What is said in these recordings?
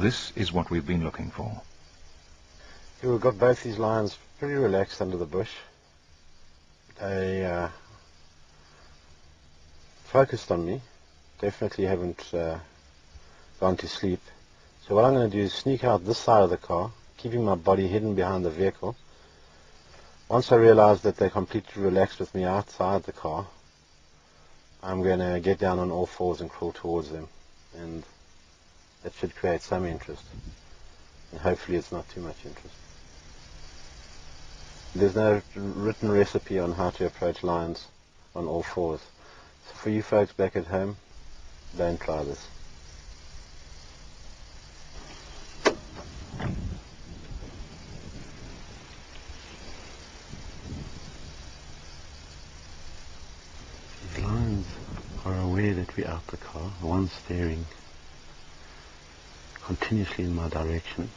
This is what we've been looking for. Here we've got both these lions pretty relaxed under the bush. They focused on me, definitely haven't gone to sleep. So what I'm going to do is sneak out this side of the car, keeping my body hidden behind the vehicle. Once I realize that they're completely relaxed with me outside the car, I'm going to get down on all fours and crawl towards them, and that should create some interest, and hopefully it's not too much interest. There's no written recipe on how to approach lions on all fours. So for you folks back at home, don't try this. These lions are aware that we're out the car. One's staring continuously in my direction.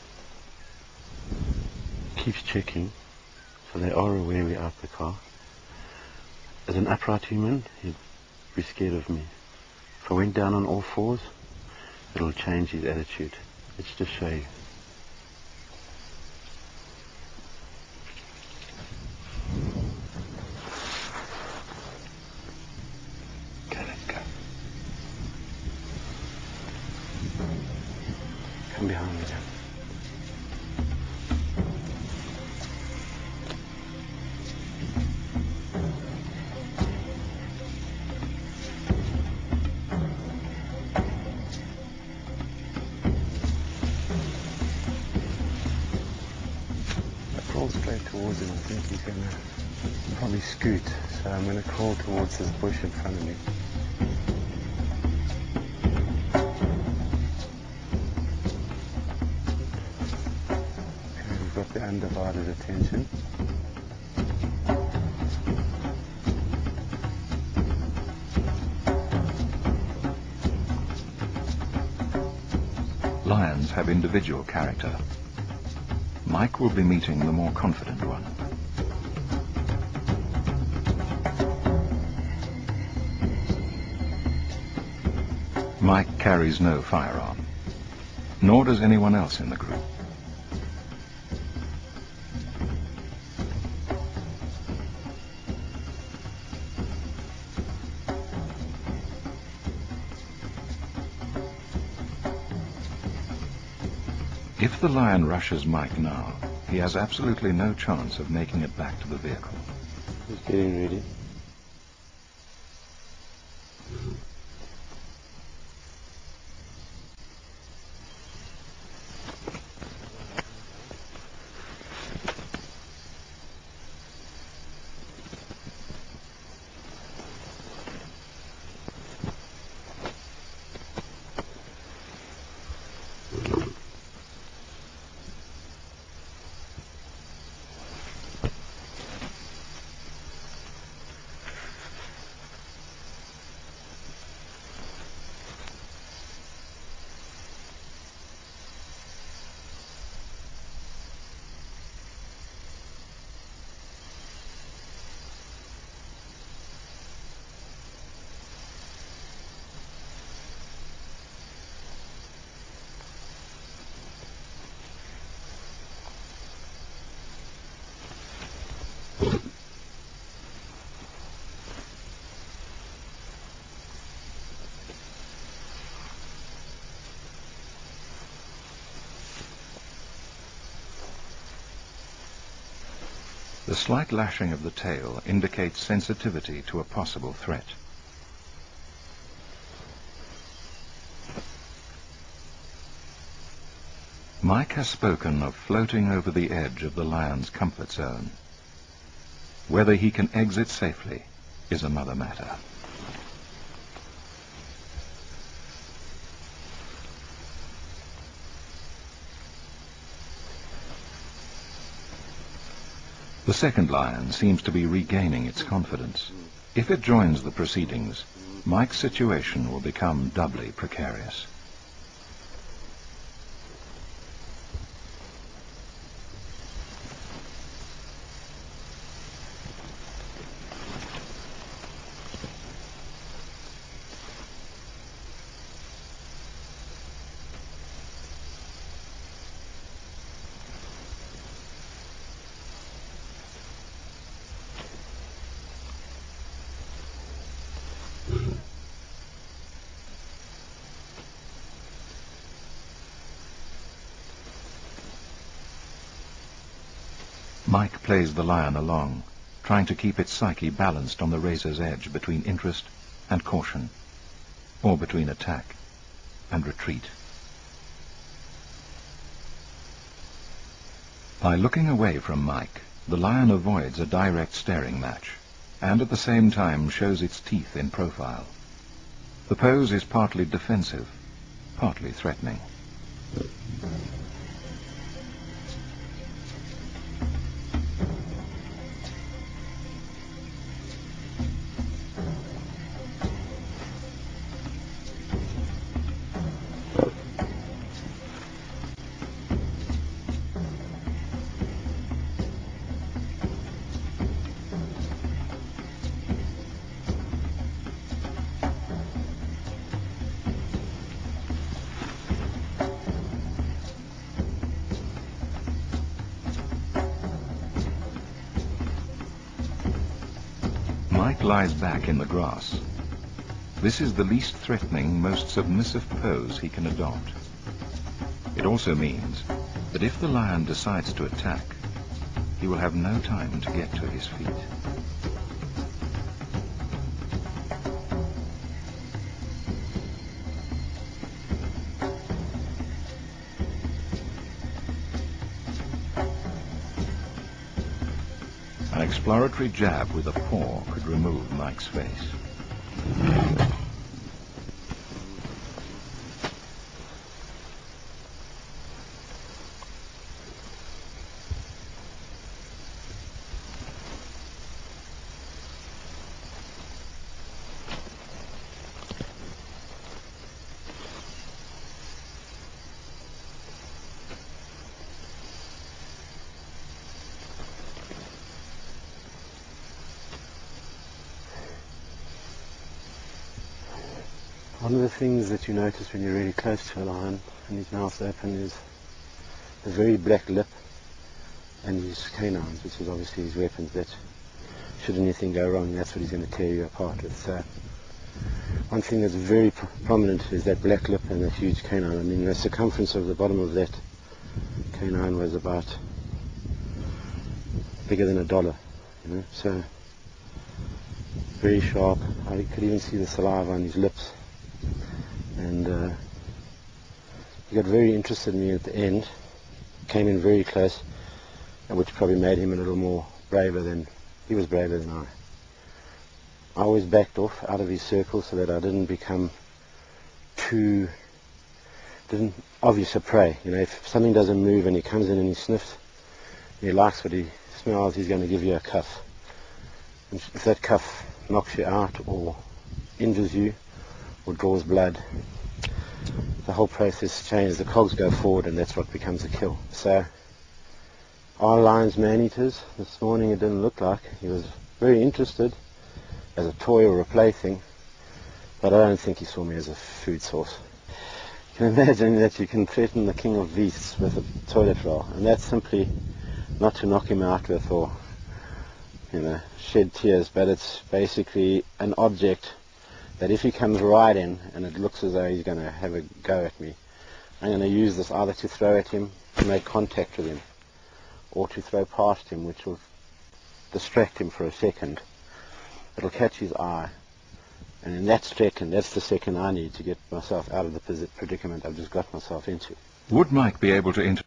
Keeps checking. So they are aware we're out the car. As an upright human, he'd be scared of me. If I went down on all fours, it'll change his attitude. Let's just show you. Okay, let's go. Come behind me, John. Straight towards him. I think he's going to probably scoot, so I'm going to crawl towards this bush in front of me. Okay, we've got the undivided attention. Lions have individual character. Mike will be meeting the more confident one. Mike carries no firearm, nor does anyone else in the group. If the lion rushes Mike now, he has absolutely no chance of making it back to the vehicle. He's getting ready. The slight lashing of the tail indicates sensitivity to a possible threat. Mike has spoken of floating over the edge of the lion's comfort zone. Whether he can exit safely is another matter. The second lion seems to be regaining its confidence. If it joins the proceedings, Mike's situation will become doubly precarious. Mike plays the lion along, trying to keep its psyche balanced on the razor's edge between interest and caution, or between attack and retreat. By looking away from Mike, the lion avoids a direct staring match, and at the same time shows its teeth in profile. The pose is partly defensive, partly threatening. Mike lies back in the grass. This is the least threatening, most submissive pose he can adopt. It also means that if the lion decides to attack, he will have no time to get to his feet. An exploratory jab with a paw could remove Mike's face. One of the things that you notice when you're really close to a lion and his mouth's open is the very black lip and his canines, which is obviously his weapons that should anything go wrong, that's what he's going to tear you apart with. So one thing that's very prominent is that black lip and that huge canine. I mean, the circumference of the bottom of that canine was about bigger than $1, you know, so very sharp. I could even see the saliva on his lips. And he got very interested in me at the end, came in very close, which probably made him a little more braver than, he was braver than I. I always backed off out of his circle so that I didn't become obvious a prey. You know, if something doesn't move and he comes in and he sniffs, and he likes what he smells, he's going to give you a cuff. And if that cuff knocks you out or injures you or draws blood, the whole process changes. The cogs go forward and that's what becomes a kill. So are lions man-eaters? This morning it didn't look like. He was very interested as a toy or a plaything, but I don't think he saw me as a food source. You can imagine that you can threaten the king of beasts with a toilet roll, and that's simply not to knock him out with or, you know, shed tears, but it's basically an object that if he comes right in and it looks as though he's going to have a go at me, I'm going to use this either to throw at him, to make contact with him, or to throw past him, which will distract him for a second. It'll catch his eye, and in that second, that's the second I need to get myself out of the predicament I've just got myself into. Would Mike be able to